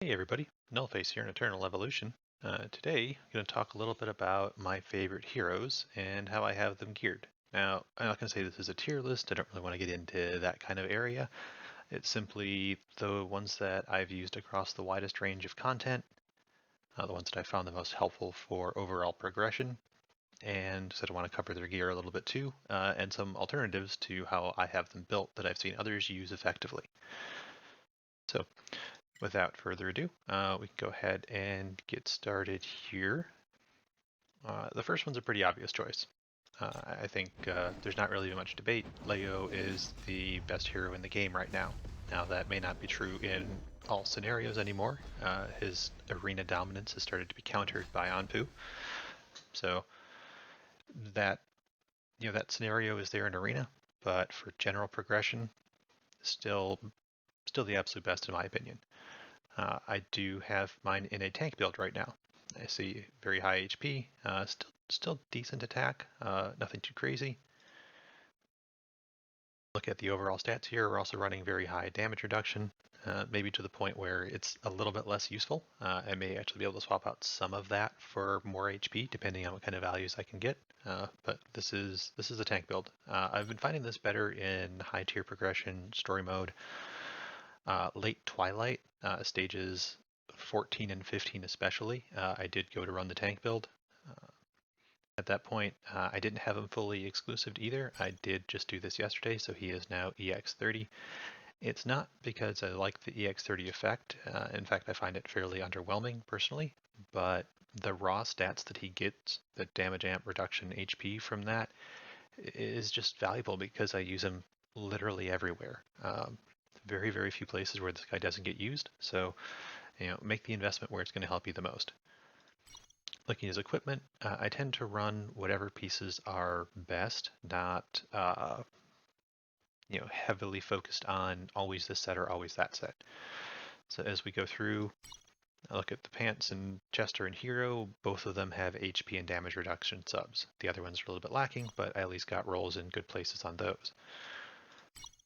Hey everybody, Nullface here in Eternal Evolution. Today, I'm going to talk a little bit about my favorite heroes and how I have them geared. Now, I'm not going to say this is a tier list, I don't really want to get into that kind of area. It's simply the ones that I've used across the widest range of content, the ones that I found the most helpful for overall progression, and so I want to cover their gear a little bit too, and some alternatives to how I have them built that I've seen others use effectively. So, without further ado, we can go ahead and get started here. The first one's a pretty obvious choice. I think there's not really much debate. Leo is the best hero in the game right now. Now, that may not be true in all scenarios anymore. His arena dominance has started to be countered by Anpu. So that that scenario is there in arena, but for general progression, still the absolute best in my opinion. I do have mine in a tank build right now. I see very high HP, still decent attack, nothing too crazy. Look at the overall stats here. We're also running very high damage reduction, maybe to the point where it's a little bit less useful. I may actually be able to swap out some of that for more HP, depending on what kind of values I can get. But this is a tank build. I've been finding this better in high tier progression, story mode, late Twilight, stages 14 and 15 especially. I did go to run the tank build. At that point, I didn't have him fully exclusive either. I did just do this yesterday, so he is now EX30. It's not because I like the EX30 effect. In fact, I find it fairly underwhelming personally, but the raw stats that he gets, the damage amp reduction HP from that, is just valuable because I use him literally everywhere. Very, very few places where this guy doesn't get used. So, make the investment where it's going to help you the most. Looking at his equipment, I tend to run whatever pieces are best, not heavily focused on always this set or always that set. So as we go through, I look at the pants and Chester and Hero. Both of them have HP and damage reduction subs. The other ones are a little bit lacking, but I at least got rolls in good places on those.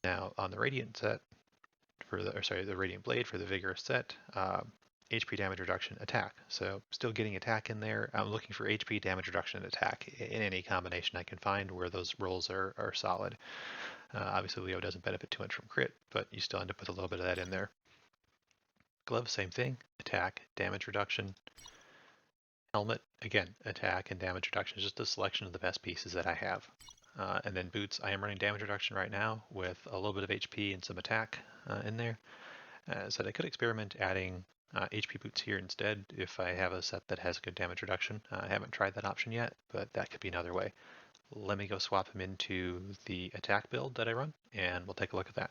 Now on the Radiant set, the Radiant Blade for the Vigorous set, HP damage reduction attack. So still getting attack in there. I'm looking for HP damage reduction and attack in any combination I can find where those rolls are solid. Obviously Leo doesn't benefit too much from crit, but you still end up with a little bit of that in there. Glove, same thing. Attack, damage reduction. Helmet, again, attack and damage reduction is just a selection of the best pieces that I have. And then boots, I am running damage reduction right now with a little bit of HP and some attack in there. So I could experiment adding HP boots here instead if I have a set that has good damage reduction. I haven't tried that option yet, but that could be another way. Let me go swap him into the attack build that I run, and we'll take a look at that.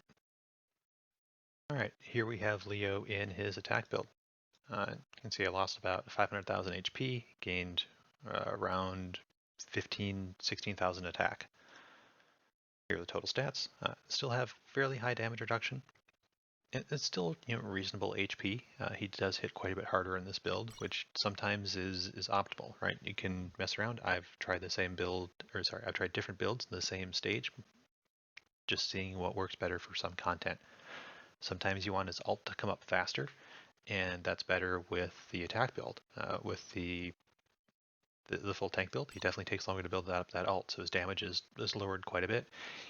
All right, here we have Leo in his attack build. You can see I lost about 500,000 HP, gained around 16,000 attack. Here are the total stats. Still have fairly high damage reduction. It's still reasonable HP. He does hit quite a bit harder in this build, which sometimes is optimal, right? You can mess around. I've tried the same build, I've tried different builds in the same stage, just seeing what works better for some content. Sometimes you want his ult to come up faster, and that's better with the attack build. With the full tank build, he definitely takes longer to build up that ult, so his damage is lowered quite a bit.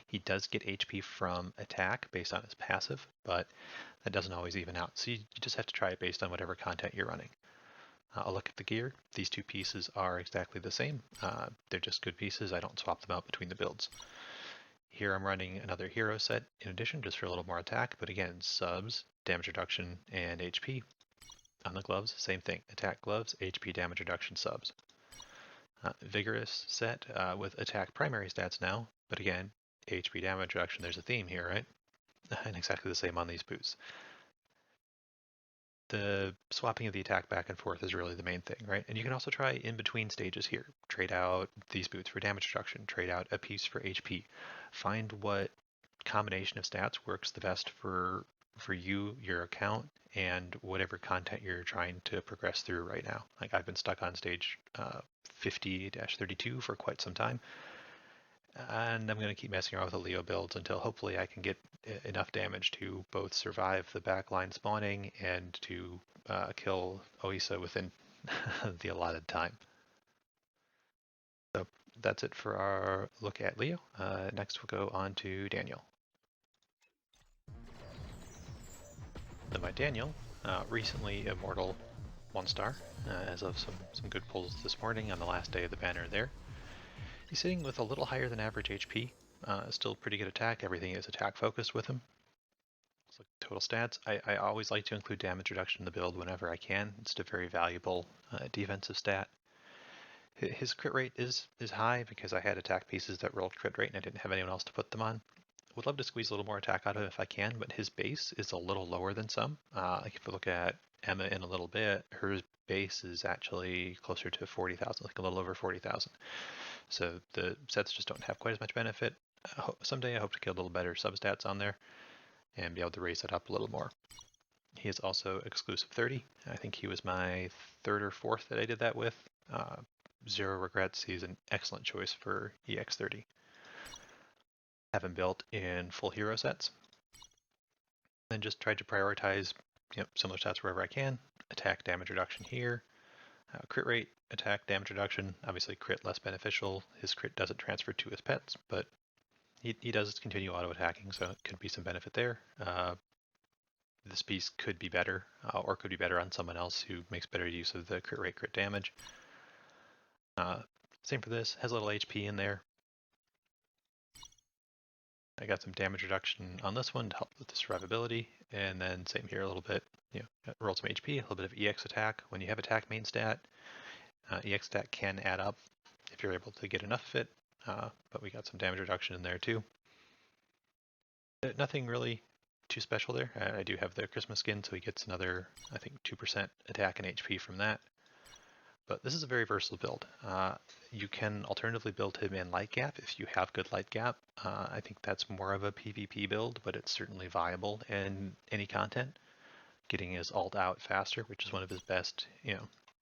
He does get HP from attack based on his passive, but that doesn't always even out. So you just have to try it based on whatever content you're running. I'll look at the gear. These two pieces are exactly the same. They're just good pieces. I don't swap them out between the builds. Here I'm running another hero set in addition, just for a little more attack, but again, subs, damage reduction, and HP. On the gloves, same thing. Attack gloves, HP damage reduction subs. Vigorous set with attack primary stats now, but again, HP damage reduction, there's a theme here, right? And exactly the same on these boots. The swapping of the attack back and forth is really the main thing, right? And you can also try in between stages here. Trade out these boots for damage reduction, trade out a piece for HP. Find what combination of stats works the best for you, your account, and whatever content you're trying to progress through right now. Like I've been stuck on stage 50-32 for quite some time. And I'm going to keep messing around with the Leo builds until hopefully I can get enough damage to both survive the backline spawning and to kill Oisa within the allotted time. So that's it for our look at Leo. Next we'll go on to Daniel. So my Daniel, recently Immortal 1-star, as of some good pulls this morning on the last day of the banner there. He's sitting with a little higher than average HP, still pretty good attack, everything is attack focused with him. Let's look at total stats. I always like to include damage reduction in the build whenever I can. It's a very valuable defensive stat. His crit rate is high because I had attack pieces that rolled crit rate and I didn't have anyone else to put them on. Would love to squeeze a little more attack out of it if I can, but his base is a little lower than some. Like if we look at Emma in a little bit, her base is actually closer to 40,000, like a little over 40,000. So the sets just don't have quite as much benefit. Someday I hope to get a little better substats on there and be able to raise it up a little more. He is also exclusive 30. I think he was my third or fourth that I did that with. Zero regrets. He's an excellent choice for EX30. Have him built in full hero sets. Then just tried to prioritize similar stats wherever I can. Attack damage reduction here. Crit rate, attack damage reduction. Obviously crit less beneficial. His crit doesn't transfer to his pets, but he does continue auto attacking, so it could be some benefit there. This piece could be better, or could be better on someone else who makes better use of the crit rate, crit damage. Same for this, has a little HP in there. I got some damage reduction on this one to help with the survivability, and then same here a little bit, roll some HP, a little bit of EX attack. When you have attack main stat, EX stat can add up if you're able to get enough of it, but we got some damage reduction in there too. Nothing really too special there. I do have the Christmas skin, so he gets another, I think, 2% attack and HP from that. But this is a very versatile build. You can alternatively build him in light gap if you have good light gap. I think that's more of a PvP build, but it's certainly viable in any content. Getting his ult out faster, which is one of his best,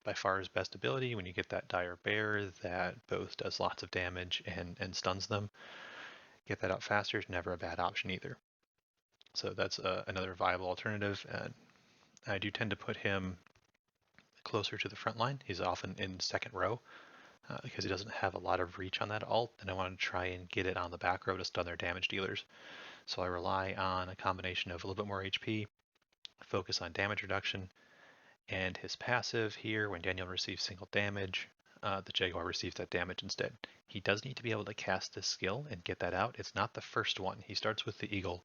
by far his best ability. When you get that dire bear that both does lots of damage and stuns them, get that out faster is never a bad option either. So that's another viable alternative. And I do tend to put him closer to the front line. He's often in second row because he doesn't have a lot of reach on that ult, and I want to try and get it on the back row to stun their damage dealers. So I rely on a combination of a little bit more HP, focus on damage reduction, and his passive here, when Daniel receives single damage, the Jaguar receives that damage instead. He does need to be able to cast this skill and get that out. It's not the first one. He starts with the Eagle,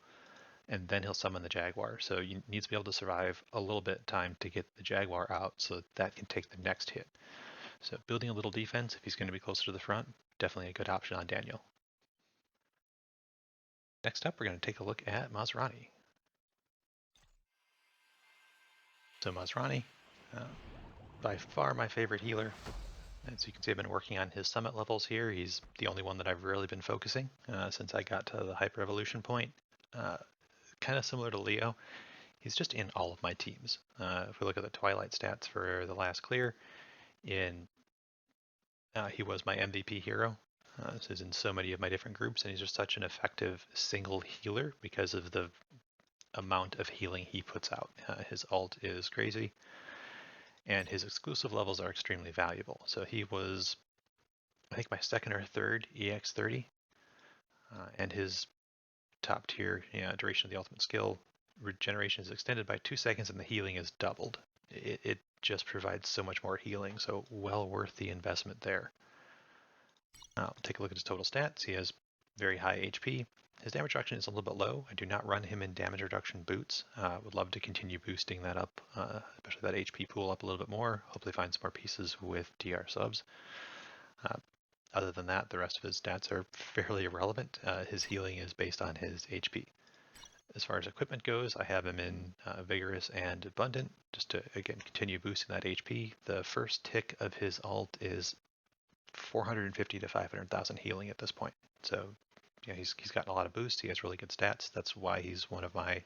and then he'll summon the Jaguar. So you need to be able to survive a little bit of time to get the Jaguar out so that can take the next hit. So building a little defense, if he's going to be closer to the front, definitely a good option on Daniel. Next up, we're going to take a look at Masrani. So Masrani, by far my favorite healer. As you can see, I've been working on his summit levels here. He's the only one that I've really been focusing since I got to the hyper evolution point. Kind of similar to Leo, he's just in all of my teams. If we look at the Twilight stats for the last clear, he was my MVP hero. So he's in so many of my different groups, and he's just such an effective single healer because of the amount of healing he puts out. His ult is crazy, and his exclusive levels are extremely valuable. So he was, I think, my second or third EX30, and his top tier duration of the ultimate skill regeneration is extended by 2 seconds, and the healing is doubled. It just provides so much more healing, so well worth the investment there. Take a look at his total stats. He has very high HP. His damage reduction is a little bit low. I do not run him in damage reduction boots. Would love to continue boosting that up, especially that HP pool up a little bit more. Hopefully find some more pieces with DR subs. Other than that, the rest of his stats are fairly irrelevant. His healing is based on his HP. As far as equipment goes, I have him in Vigorous and Abundant, just to, again, continue boosting that HP. The first tick of his ult is 450 to 500,000 healing at this point. So he's gotten a lot of boosts. He has really good stats. That's why he's one of my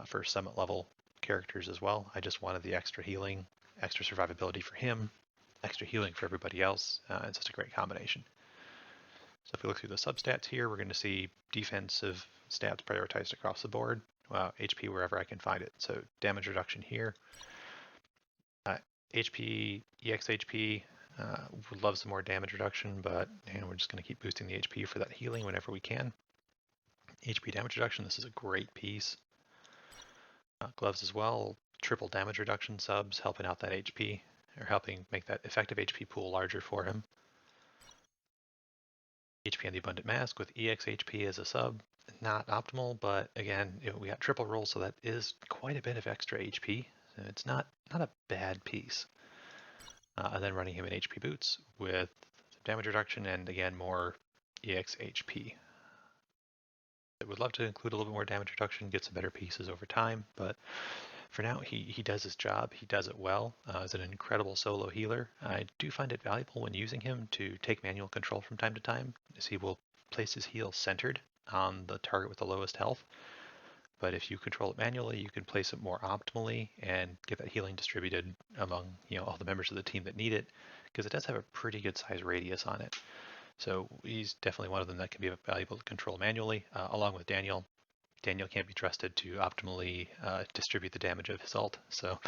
first summit level characters as well. I just wanted the extra healing, extra survivability for him, extra healing for everybody else. It's just a great combination. So if we look through the substats here, we're going to see defensive stats prioritized across the board. HP wherever I can find it. So damage reduction here. HP, EX HP, would love some more damage reduction, but we're just going to keep boosting the HP for that healing whenever we can. HP damage reduction, this is a great piece. Gloves as well, triple damage reduction subs, helping out that HP, or helping make that effective HP pool larger for him. HP on the Abundant Mask with EX HP as a sub, not optimal, but again, we got triple roll, so that is quite a bit of extra HP. So it's not a bad piece. And then running him in HP boots with damage reduction and again more EX HP. I would love to include a little bit more damage reduction, get some better pieces over time, but for now he does his job, he does it well. As an incredible solo healer. I do find it valuable when using him to take manual control from time to time, as he will place his heal centered on the target with the lowest health. But if you control it manually, you can place it more optimally and get that healing distributed among all the members of the team that need it, because it does have a pretty good size radius on it. So he's definitely one of them that can be valuable to control manually, along with Daniel. Daniel can't be trusted to optimally distribute the damage of his ult, so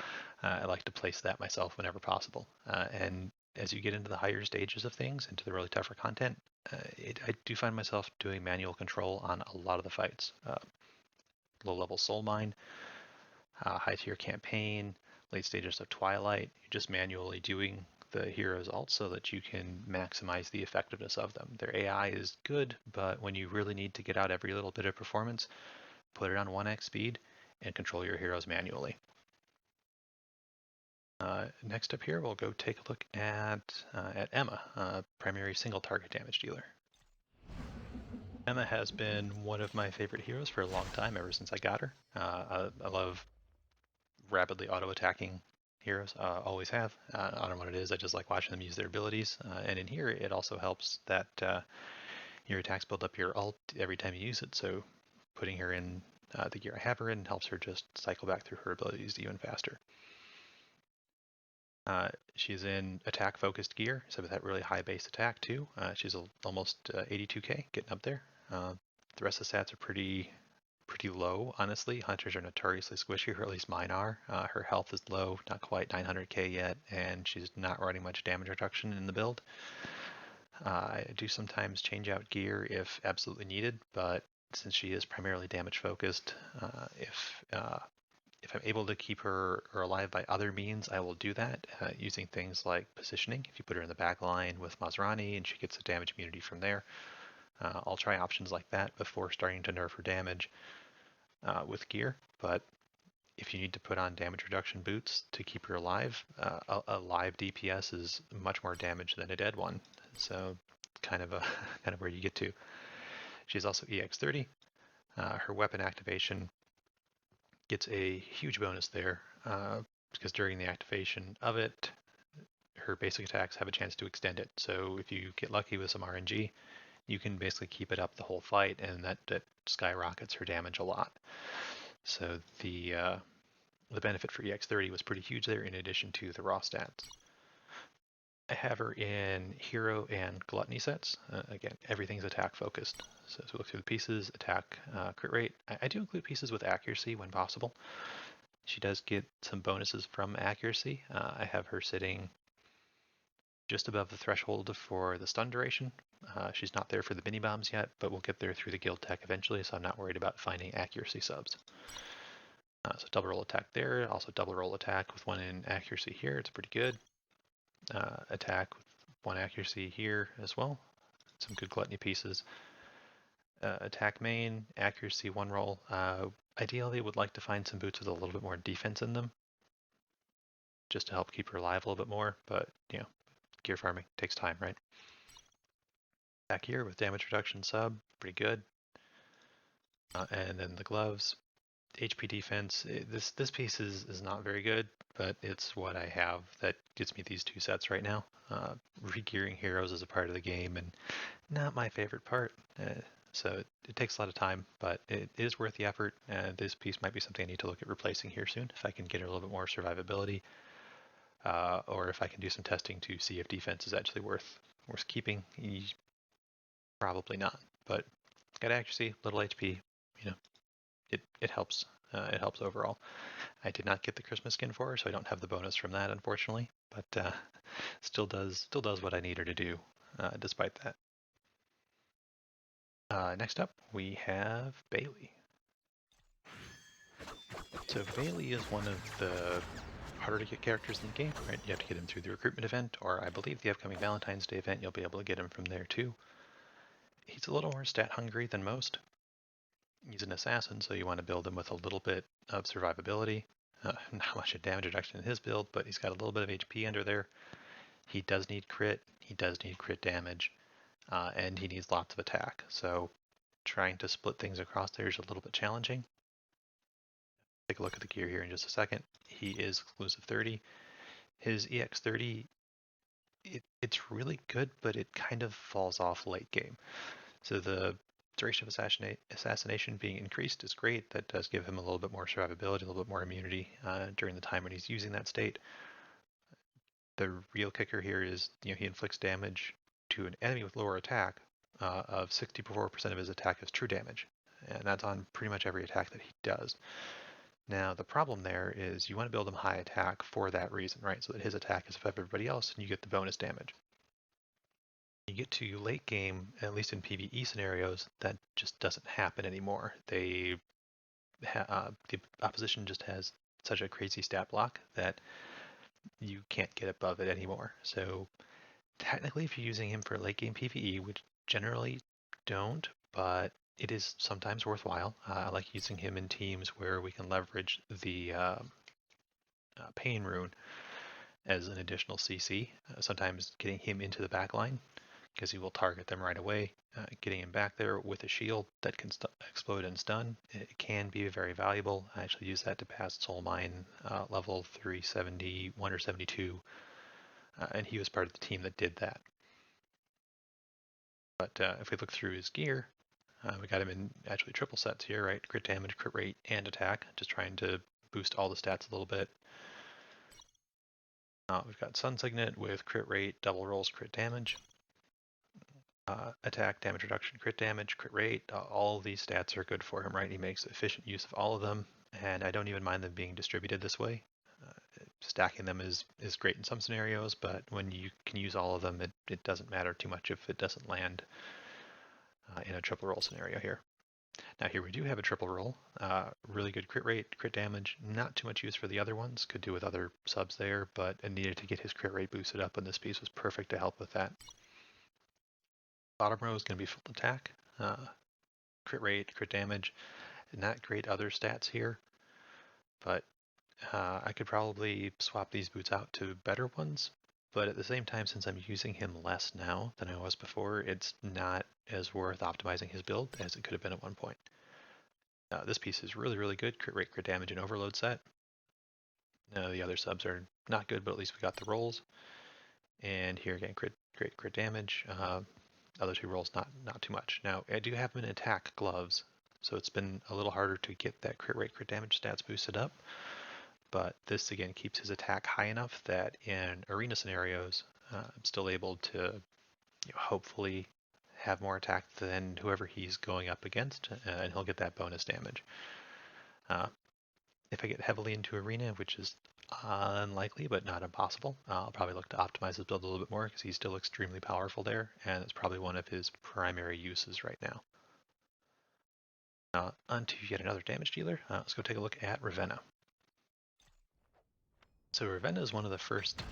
I like to place that myself whenever possible. And as you get into the higher stages of things, into the really tougher content, I do find myself doing manual control on a lot of the fights. Low-level Soul Mine, high-tier campaign, late stages of Twilight, you're just manually doing the heroes ult so that you can maximize the effectiveness of them. Their AI is good, but when you really need to get out every little bit of performance, put it on 1x speed and control your heroes manually. Next up here, we'll go take a look at Emma, primary single target damage dealer. Emma has been one of my favorite heroes for a long time, ever since I got her. I love rapidly auto-attacking heroes, always have. I don't know what it is, I just like watching them use their abilities. And in here, it also helps that your attacks build up your ult every time you use it, so putting her in the gear I have her in helps her just cycle back through her abilities even faster. She's in attack-focused gear, so with that really high base attack too. She's almost 82k, getting up there. The rest of the stats are pretty low, honestly. Hunters are notoriously squishy, or at least mine are. Her health is low, not quite 900k yet, and she's not running much damage reduction in the build. I do sometimes change out gear if absolutely needed, but since she is primarily damage focused, if I'm able to keep her alive by other means, I will do that using things like positioning. If you put her in the back line with Masrani and she gets a damage immunity from there, I'll try options like that before starting to nerf her damage with gear. But if you need to put on damage reduction boots to keep her alive, a live DPS is much more damage than a dead one. So kind of where you get to. She's also EX30. Her weapon activation gets a huge bonus there because during the activation of it, her basic attacks have a chance to extend it. So if you get lucky with some RNG, you can basically keep it up the whole fight, and that skyrockets her damage a lot. So the benefit for EX30 was pretty huge there, in addition to the raw stats. I have her in hero and gluttony sets. Again, everything's attack focused. So as we look through the pieces, attack, crit rate. I do include pieces with accuracy when possible. She does get some bonuses from accuracy. I have her sitting just above the threshold for the stun duration. She's not there for the mini bombs yet, but we'll get there through the guild tech eventually, so I'm not worried about finding accuracy subs. So double roll attack there, also double roll attack with one in accuracy here. It's pretty good. Attack with one accuracy here as well. Some good gluttony pieces. Attack main, accuracy one roll. Ideally, would like to find some boots with a little bit more defense in them, just to help keep her alive a little bit more. But gear farming takes time, right? Back here with damage reduction sub, pretty good. And then the gloves, HP defense. This piece is not very good, but it's what I have that gets me these two sets right now. Regearing heroes is a part of the game, and not my favorite part. So it takes a lot of time, but it is worth the effort. This piece might be something I need to look at replacing here soon, if I can get a little bit more survivability, or if I can do some testing to see if defense is actually worth keeping. Probably not, but it's got accuracy, little HP, you know, it helps. It helps overall. I did not get the Christmas skin for her, so I don't have the bonus from that, unfortunately. But still does what I need her to do, despite that. Next up, we have Bailey. So Bailey is one of the harder to get characters in the game, right? You have to get him through the recruitment event, or I believe the upcoming Valentine's Day event, you'll be able to get him from there too. He's a little more stat hungry than most. He's an assassin, so you want to build him with a little bit of survivability. Not much of damage reduction in his build, but he's got a little bit of HP under there. He does need crit, he does need crit damage, and he needs lots of attack. So trying to split things across there is a little bit challenging. Take a look at the gear here in just a second. He is exclusive 30. His EX 30, it's really good, but it kind of falls off late game. So the duration of assassination being increased is great. That does give him a little bit more survivability, a little bit more immunity during the time when he's using that state. The real kicker here is, he inflicts damage to an enemy with lower attack of 64% of his attack is true damage, and that's on pretty much every attack that he does. Now, the problem there is you want to build him high attack for that reason, right? So that his attack is above everybody else and you get the bonus damage. You get to late game, at least in PvE scenarios, that just doesn't happen anymore. The opposition just has such a crazy stat block that you can't get above it anymore. So technically, if you're using him for late game PvE, which generally don't, but it is sometimes worthwhile. I like using him in teams where we can leverage the Pain Rune as an additional CC. Sometimes getting him into the back line, because he will target them right away. Getting him back there with a shield that can explode and stun, it can be very valuable. I actually use that to pass Soul Mine level 371 or 72, and he was part of the team that did that. But if we look through his gear, we got him in actually triple sets here, right? Crit damage, crit rate, and attack, just trying to boost all the stats a little bit. We've got Sun Signet with crit rate, double rolls, crit damage. Attack, damage reduction, crit damage, crit rate, all of these stats are good for him, right? He makes efficient use of all of them, and I don't even mind them being distributed this way. Stacking them is great in some scenarios, but when you can use all of them, it doesn't matter too much if it doesn't land in a triple roll scenario here. Now here we do have a triple roll, really good crit rate, crit damage, not too much use for the other ones, could do with other subs there, but it needed to get his crit rate boosted up, and this piece was perfect to help with that. Bottom row is going to be full attack, crit rate, crit damage. Not great other stats here, but I could probably swap these boots out to better ones. But at the same time, since I'm using him less now than I was before, it's not as worth optimizing his build as it could have been at one point. This piece is really, really good. Crit rate, crit damage, and overload set. The other subs are not good, but at least we got the rolls. And here again, crit damage. Other two rolls, not too much. Now, I do have him in attack gloves, so it's been a little harder to get that crit rate, crit damage stats boosted up. But this, again, keeps his attack high enough that in arena scenarios, I'm still able to hopefully have more attack than whoever he's going up against, and he'll get that bonus damage. If I get heavily into arena, which is unlikely but not impossible, I'll probably look to optimize his build a little bit more because he's still extremely powerful there, and it's probably one of his primary uses right now. Onto yet another damage dealer. Let's go take a look at Ravenna. So Ravenna is one of the first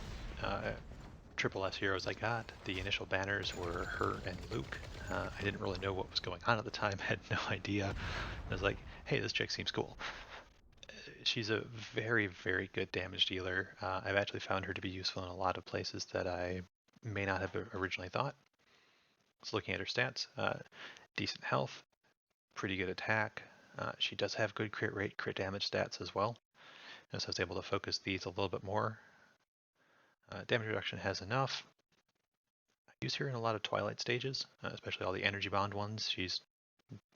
triple S heroes I got. The initial banners were her and Luke. I didn't really know what was going on at the time, had no idea. I was like, hey, this chick seems cool. She's a very, very good damage dealer. I've actually found her to be useful in a lot of places that I may not have originally thought. So looking at her stats, decent health, pretty good attack. She does have good crit rate, crit damage stats as well. And so I was able to focus these a little bit more. Damage reduction has enough. I use her in a lot of Twilight stages, especially all the energy bond ones. She's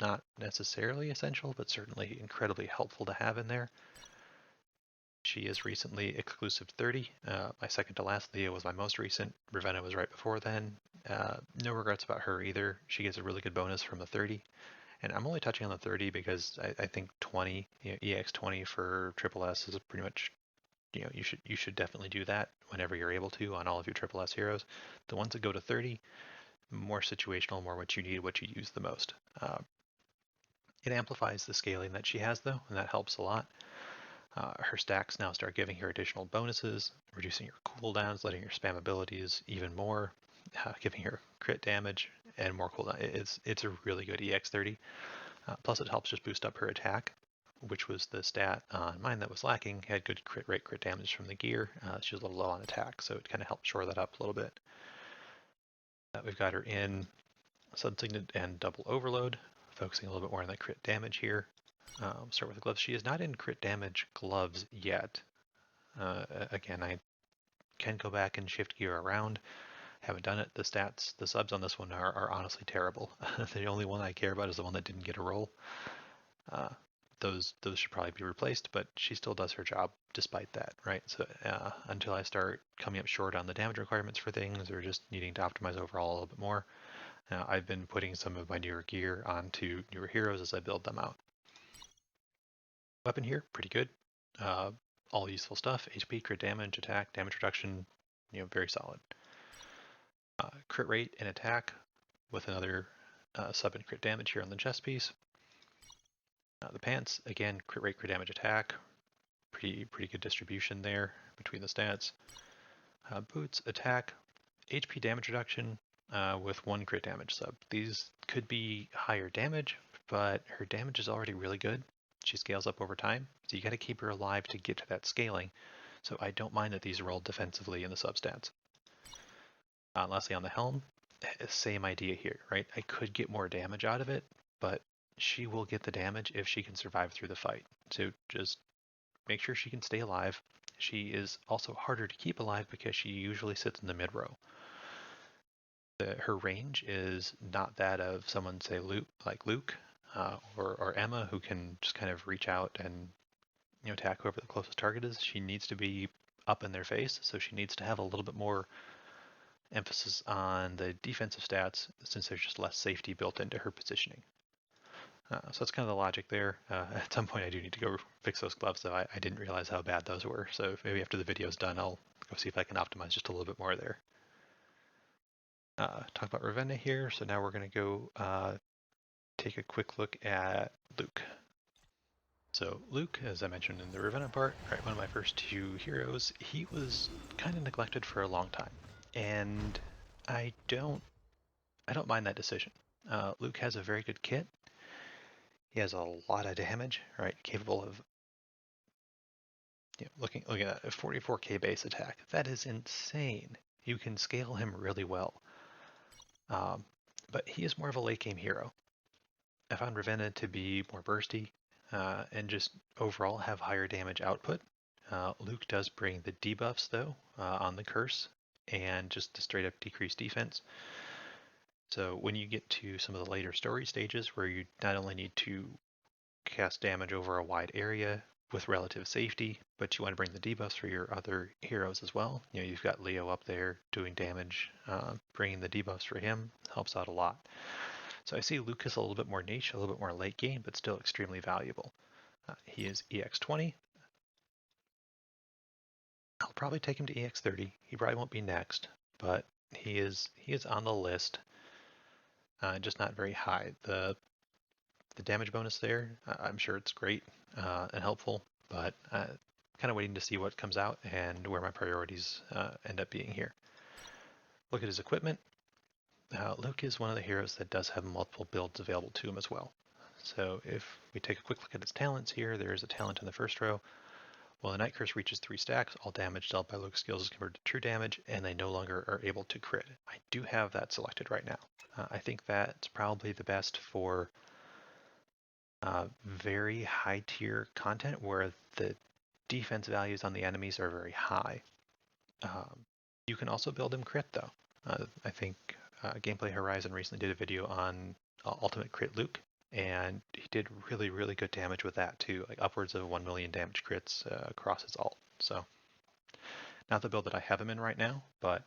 not necessarily essential, but certainly incredibly helpful to have in there. She is recently exclusive 30. My second to last Leah was my most recent. Ravenna was right before then. No regrets about her either. She gets a really good bonus from the 30. And I'm only touching on the 30 because I think 20, EX 20 for Triple S is pretty much, you should definitely do that whenever you're able to on all of your Triple S heroes. The ones that go to 30, more situational, more what you need, what you use the most. It amplifies the scaling that she has though, and that helps a lot. Her stacks now start giving her additional bonuses, reducing your cooldowns, letting her spam abilities even more, giving her crit damage and more cooldown. It's a really good EX30. Plus it helps just boost up her attack, which was the stat on mine that was lacking. Had good crit rate, crit damage from the gear. She was a little low on attack, so it kind of helped shore that up a little bit. We've got her in Subsignet and Double Overload, focusing a little bit more on the crit damage here. Start with the gloves. She is not in crit damage gloves yet. Again, I can go back and shift gear around. Haven't done it. The stats, the subs on this one are honestly terrible. The only one I care about is the one that didn't get a roll. Those should probably be replaced, but she still does her job despite that, right? So until I start coming up short on the damage requirements for things or just needing to optimize overall a little bit more, I've been putting some of my newer gear onto newer heroes as I build them out. Weapon here, pretty good. All useful stuff. HP, crit damage, attack, damage reduction, very solid. Crit rate and attack with another sub and crit damage here on the chest piece. The pants, again, crit rate, crit damage, attack. Pretty good distribution there between the stats. Boots, attack, HP damage reduction with 1 crit damage sub. These could be higher damage, but her damage is already really good. She scales up over time, so you got to keep her alive to get to that scaling. So I don't mind that these roll defensively in the substats. Lastly, on the helm, same idea here, right? I could get more damage out of it, but she will get the damage if she can survive through the fight. So just make sure she can stay alive. She is also harder to keep alive because she usually sits in the mid row. Her range is not that of someone, say, Luke or Emma, who can just kind of reach out and attack whoever the closest target is. She needs to be up in their face, so she needs to have a little bit more emphasis on the defensive stats since there's just less safety built into her positioning. So that's kind of the logic there. At some point I do need to go fix those gloves though. I didn't realize how bad those were, so maybe after the video's done I'll go see if I can optimize just a little bit more there. Talk about Ravenna here, so now we're going to go take a quick look at Luke. So Luke, as I mentioned in the Ravenna part, right, one of my first 2 heroes, he was kind of neglected for a long time, and I don't mind that decision. Luke has a very good kit. He has a lot of damage, right? Capable of looking at a 44k base attack. That is insane. You can scale him really well. But he is more of a late game hero. I found Ravenna to be more bursty and just overall have higher damage output. Luke does bring the debuffs though on the curse and just the straight up decreased defense. So when you get to some of the later story stages where you not only need to cast damage over a wide area with relative safety, but you want to bring the debuffs for your other heroes as well. You've got Leo up there doing damage, bringing the debuffs for him helps out a lot. So I see Luke is a little bit more niche, a little bit more late game, but still extremely valuable. He is EX20. I'll probably take him to EX30. He probably won't be next, but he is on the list, just not very high. The damage bonus there, I'm sure it's great and helpful, but kind of waiting to see what comes out and where my priorities end up being here. Look at his equipment. Luke is one of the heroes that does have multiple builds available to him as well. So if we take a quick look at his talents here, there is a talent in the first row. Well, the Night Curse reaches 3 stacks, all damage dealt by Luke's skills is converted to true damage, and they no longer are able to crit. I do have that selected right now. I think that's probably the best for very high tier content where the defense values on the enemies are very high. You can also build him crit though. I think Gameplay Horizon recently did a video on Ultimate Crit Luke, and he did really good damage with that too, like upwards of 1 million damage crits across his ult. So not the build that I have him in right now, but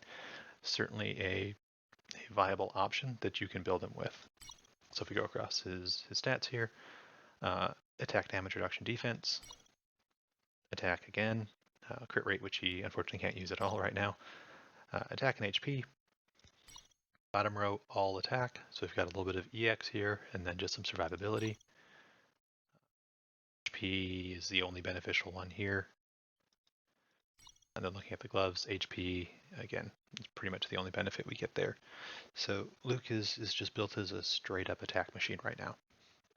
certainly a a viable option that you can build him with. So if we go across his stats here, attack, damage, reduction, defense, attack again, crit rate, which he unfortunately can't use at all right now, attack and HP, bottom row, all attack, so we've got a little bit of EX here, and then just some survivability. HP is the only beneficial one here. And then looking at the gloves, HP, again, is pretty much the only benefit we get there. So Luke is just built as a straight up attack machine right now.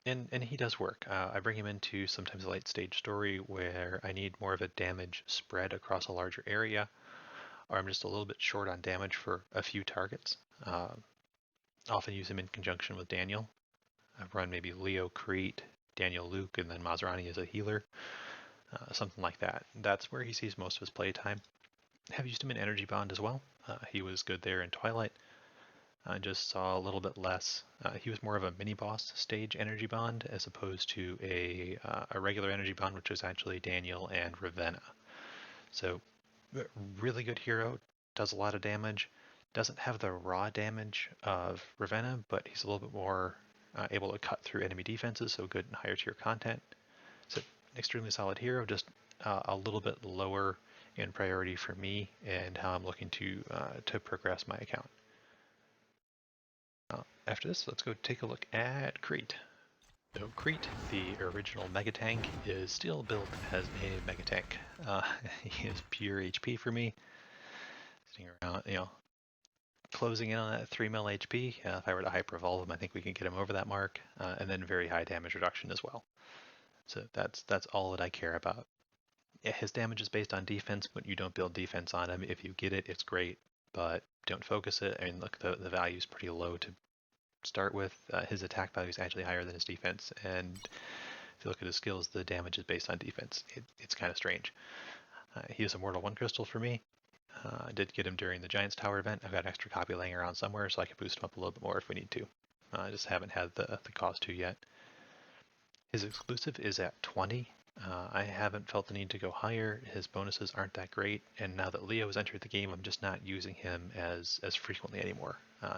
And he does work. I bring him into sometimes a late stage story where I need more of a damage spread across a larger area, or I'm just a little bit short on damage for a few targets. Often use him in conjunction with Daniel. I've run maybe Leo, Crete, Daniel, Luke, and then Masrani as a healer. Something like that. That's where he sees most of his playtime. Have used him in Energy Bond as well. He was good there in Twilight. I just saw a little bit less. He was more of a mini boss stage Energy Bond as opposed to a regular Energy Bond, which was actually Daniel and Ravenna. So really good hero, does a lot of damage. Doesn't have the raw damage of Ravenna, but he's a little bit more able to cut through enemy defenses, so good in higher tier content. So extremely solid hero, just a little bit lower in priority for me and how I'm looking to progress my account. After this, let's go take a look at Crete. So Crete, the original Mega Tank, is still built as a Mega Tank. He is pure HP for me. Sitting around, closing in on that 3 mil HP. If I were to hyper evolve him, I think we can get him over that mark, and then very high damage reduction as well. So that's all that I care about. Yeah, his damage is based on defense, but you don't build defense on him. If you get it, it's great, but don't focus it. I mean, look, the value is pretty low to start with. His attack value is actually higher than his defense, and if you look at his skills, the damage is based on defense. It's kind of strange. He is a Mortal 1 crystal for me. I did get him during the Giants Tower event. I've got an extra copy laying around somewhere, so I can boost him up a little bit more if we need to. I just haven't had the cause to yet. His exclusive is at 20. I haven't felt the need to go higher. His bonuses aren't that great, and now that Leo has entered the game, I'm just not using him as frequently anymore.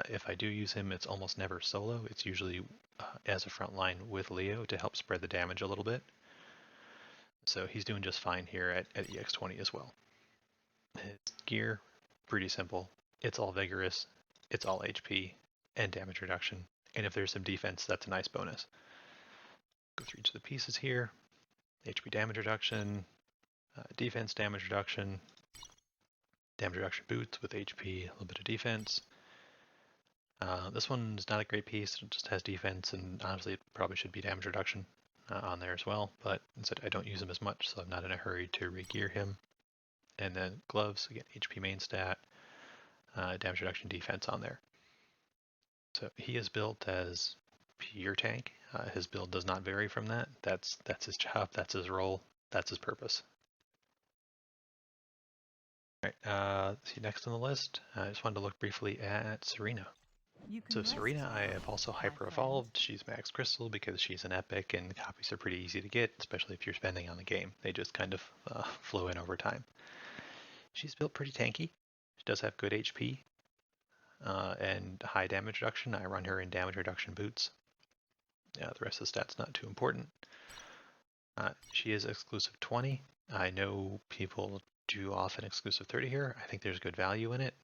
If I do use him, it's almost never solo. It's usually as a front line with Leo to help spread the damage a little bit. So he's doing just fine here at EX20 as well. His gear, pretty simple. It's all vigorous, it's all HP, and damage reduction. And if there's some defense, that's a nice bonus. Go through each of the pieces here. HP damage reduction, defense damage reduction boots with HP, a little bit of defense. This one's not a great piece, it just has defense, and honestly it probably should be damage reduction on there as well, but instead I don't use him as much, so I'm not in a hurry to re-gear him. And then gloves, again, HP main stat, damage reduction, defense on there. So he is built as pure tank. His build does not vary from that. That's his job, that's his role, that's his purpose. All right, see next on the list, I just wanted to look briefly at Serena. So Serena, I have also hyper evolved. She's max crystal because she's an epic and copies are pretty easy to get, especially if you're spending on the game. They just kind of flow in over time. She's built pretty tanky. She does have good HP and high damage reduction. I run her in damage reduction boots. The rest of the stats not too important. She is exclusive 20. I know people do often exclusive 30 here. I think there's good value in it.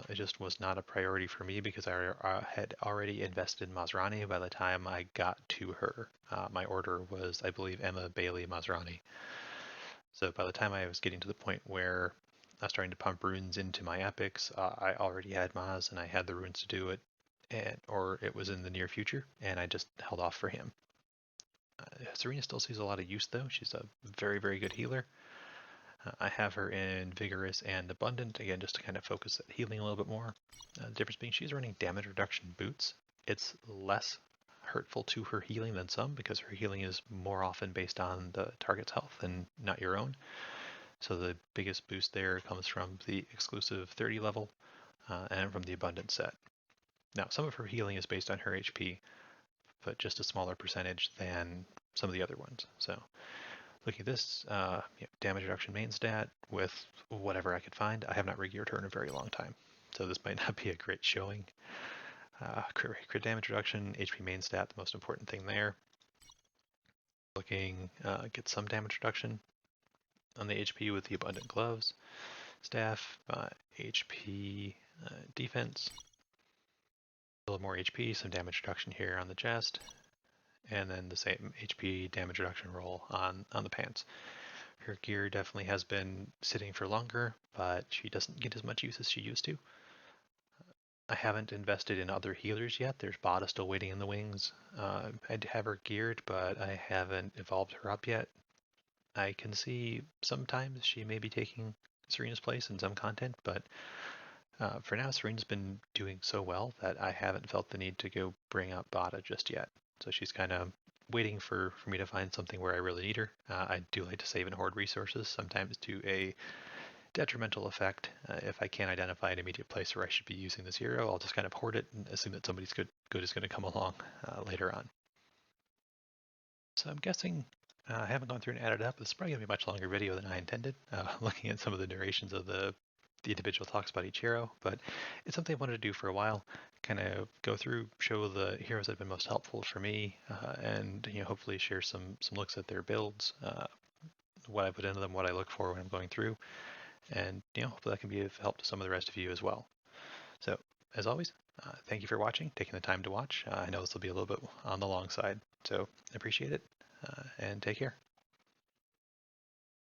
It just was not a priority for me because I had already invested in Masrani by the time I got to her. My order was, I believe, Emma, Bailey, Masrani. So by the time I was getting to the point where I was starting to pump runes into my epics, I already had Maz and I had the runes to do it, or it was in the near future, and I just held off for him. Serena still sees a lot of use though. She's a very, very good healer. I have her in Vigorous and Abundant, again, just to kind of focus at healing a little bit more. The difference being she's running damage reduction boots. It's less hurtful to her healing than some because her healing is more often based on the target's health and not your own. So the biggest boost there comes from the exclusive 30 level and from the Abundant set. Now, some of her healing is based on her HP, but just a smaller percentage than some of the other ones. So looking at this, damage reduction main stat with whatever I could find. I have not re-geared her in a very long time. so this might not be a great showing. Crit damage reduction, HP main stat, the most important thing there. Looking, get some damage reduction on the HP with the abundant gloves. Staff, HP defense, a little more HP, some damage reduction here on the chest, and then the same HP damage reduction roll on the pants. Her gear definitely has been sitting for longer, but she doesn't get as much use as she used to. I haven't invested in other healers yet. There's Bada still waiting in the wings. I have her geared, but I haven't evolved her up yet. I can see sometimes she may be taking Serena's place in some content, but for now, Serena's been doing so well that I haven't felt the need to go bring up Bada just yet. So she's kind of waiting for me to find something where I really need her. I do like to save and hoard resources, sometimes to a detrimental effect. If I can't identify an immediate place where I should be using this hero, I'll just kind of hoard it and assume that somebody's good is going to come along later on. So I'm guessing, I haven't gone through and added up. This is probably going to be a much longer video than I intended, looking at some of the narrations of the individual talks about each hero, but it's something I wanted to do for a while, kind of go through, show the heroes that have been most helpful for me, and hopefully share some looks at their builds, what I put into them, what I look for when I'm going through, and hopefully that can be of help to some of the rest of you as well. So as always, thank you for watching, taking the time to watch. I know this will be a little bit on the long side, so I appreciate it, and take care.